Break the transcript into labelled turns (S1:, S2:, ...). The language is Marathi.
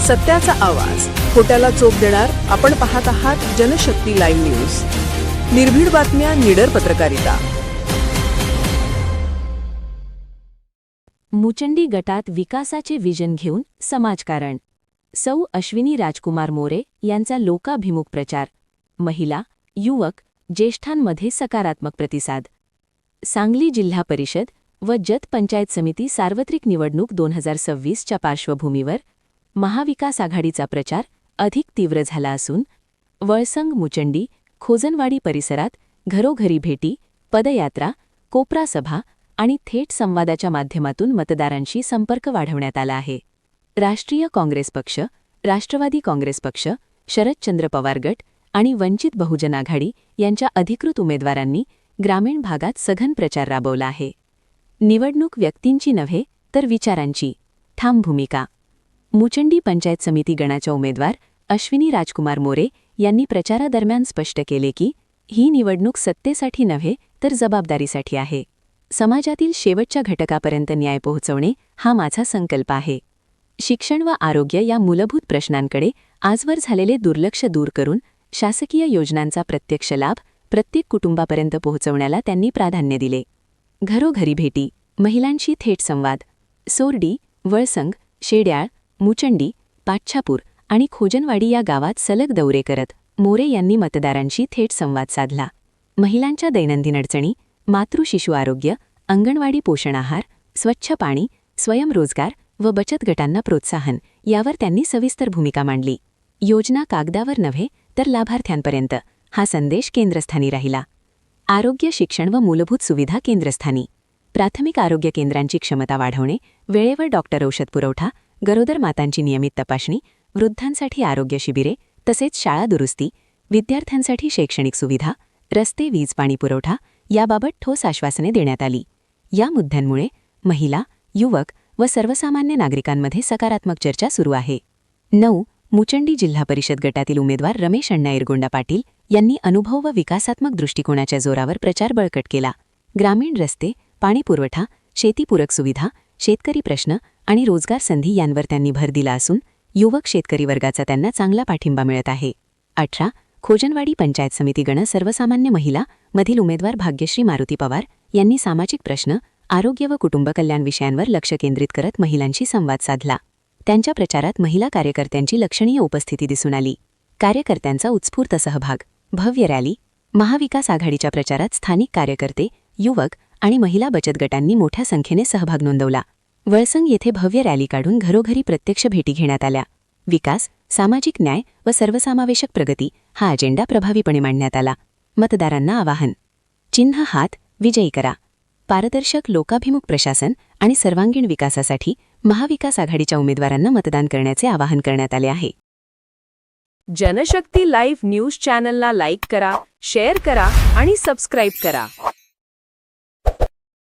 S1: सत्याचा आवाज, खोट्याला चोप देणार. आपण पाहत आहात जनशक्ती लाईव्ह न्यूज. निर्भीड बातम्या, निडर पत्रकारिता.
S2: मुचंडी गटात विकासाचे विजन घेऊन समाजकारण. सौ अश्विनी राजकुमार मोरे यांचा लोकाभिमुख प्रचार. महिला, युवक, ज्येष्ठांमध्ये सकारात्मक प्रतिसाद. सांगली जिल्हा परिषद व जत पंचायत समिती सार्वत्रिक निवडणूक 2026च्या पार्श्वभूमीवर महाविकास आघाडीचा प्रचार अधिक तीव्र झाला असून वळसंग, मुचंडी, खोजनवाडी परिसरात घरोघरी भेटी, पदयात्रा, कोपरा सभा आणि थेट संवादाच्या माध्यमातून मतदारांशी संपर्क वाढवण्यात आला आहे. राष्ट्रीय काँग्रेस पक्ष, राष्ट्रवादी काँग्रेस पक्ष, शरदचंद्र पवार गट आणि वंचित बहुजन आघाडी यांच्या अधिकृत उमेदवारांनी ग्रामीण भागात सघन प्रचार राबवला आहे. निवडणूक व्यक्तींची नव्हे तर विचारांची, ठाम भूमिका. मुचंडी पंचायत समिती गणाच्या उमेदवार अश्विनी राजकुमार मोरे यांनी प्रचारादरम्यान स्पष्ट केले की ही निवडणूक सत्तेसाठी नव्हे तर जबाबदारीसाठी आहे. समाजातील शेवटच्या घटकापर्यंत न्याय पोहोचवणे हा माझा संकल्प आहे. शिक्षण व आरोग्य या मूलभूत प्रश्नांकडे आजवर झालेले दुर्लक्ष दूर करून शासकीय योजनांचा प्रत्यक्ष लाभ प्रत्येक कुटुंबापर्यंत पोहोचवण्याला त्यांनी प्राधान्य दिले. घरोघरी भेटी, महिलांशी थेट संवाद. सोरडी, वळसंग, शेड्याळ, मुचंडी, पाच्छापूर आणि खोजनवाडी या गावात सलग दौरे करत मोरे यांनी मतदारांशी थेट संवाद साधला. महिलांच्या दैनंदिन अडचणी, मातृशिशु आरोग्य, अंगणवाडी पोषण आहार, स्वच्छ पाणी, स्वयंरोजगार व बचत गटांना प्रोत्साहन यावर त्यांनी सविस्तर भूमिका मांडली. योजना कागदावर नव्हे तर लाभार्थ्यांपर्यंत हा संदेश केंद्रस्थानी राहिला. आरोग्य, शिक्षण व मूलभूत सुविधा केंद्रस्थानी. प्राथमिक आरोग्य केंद्रांची क्षमता वाढवणे, वेळेवर डॉक्टर औषध पुरवठा, गरोदर मातांची नियमित तपासणी, वृद्धांसाठी आरोग्य शिबिरे तसेच शाळा दुरुस्ती, विद्यार्थ्यांसाठी शैक्षणिक सुविधा, रस्ते, वीज, पाणी पुरवठा याबाबत ठोस आश्वासने देण्यात आली. या मुद्द्यांमुळे महिला, युवक व सर्वसामान्य नागरिकांमध्ये सकारात्मक चर्चा सुरू आहे. 9. मुचंडी जिल्हा परिषद गटातील उमेदवार रमेश अण्णा इरगोंडा पाटील यांनी अनुभव व विकासात्मक दृष्टिकोनाच्या जोरावर प्रचार बळकट केला. ग्रामीण रस्ते, पाणीपुरवठा, शेतीपूरक सुविधा, शेतकरी प्रश्न आणि रोजगार संधी यांवर त्यांनी भर दिला असून युवक शेतकरी वर्गाचा त्यांना चांगला पाठिंबा मिळत आहे. 18. खोजनवाडी पंचायत समिती गण सर्वसामान्य महिला मधील उमेदवार भाग्यश्री मारुती पवार यांनी सामाजिक प्रश्न, आरोग्य व कुटुंब कल्याण विषयांवर लक्ष केंद्रित करत महिलांशी संवाद साधला. त्यांच्या प्रचारात महिला कार्यकर्त्यांची लक्षणीय उपस्थिती दिसून आली. कार्यकर्त्यांचा उत्स्फूर्त सहभाग. भव्य रॅली. महाविकास आघाडीच्या प्रचारात स्थानिक कार्यकर्ते, युवक आणि महिला बचत गटांनी मोठ्या संख्येने सहभाग नोंदवला. वळसंग येथे भव्य रॅली काढून घरोघरी प्रत्यक्ष भेटी घेण्यात आल्या. विकास, सामाजिक न्याय व सर्वसमावेशक प्रगती हा अजेंडा प्रभावीपणे मांडण्यात आला. मतदारांना आवाहन. चिन्ह हात विजयी करा. पारदर्शक, लोकाभिमुख प्रशासन आणि सर्वांगीण विकासासाठी महाविकास आघाडीच्या उमेदवारांना मतदान करण्याचे आवाहन करण्यात आले आहे.
S1: जनशक्ती लाईव्ह न्यूज चॅनलला लाईक करा, शेअर करा आणि सबस्क्राईब करा.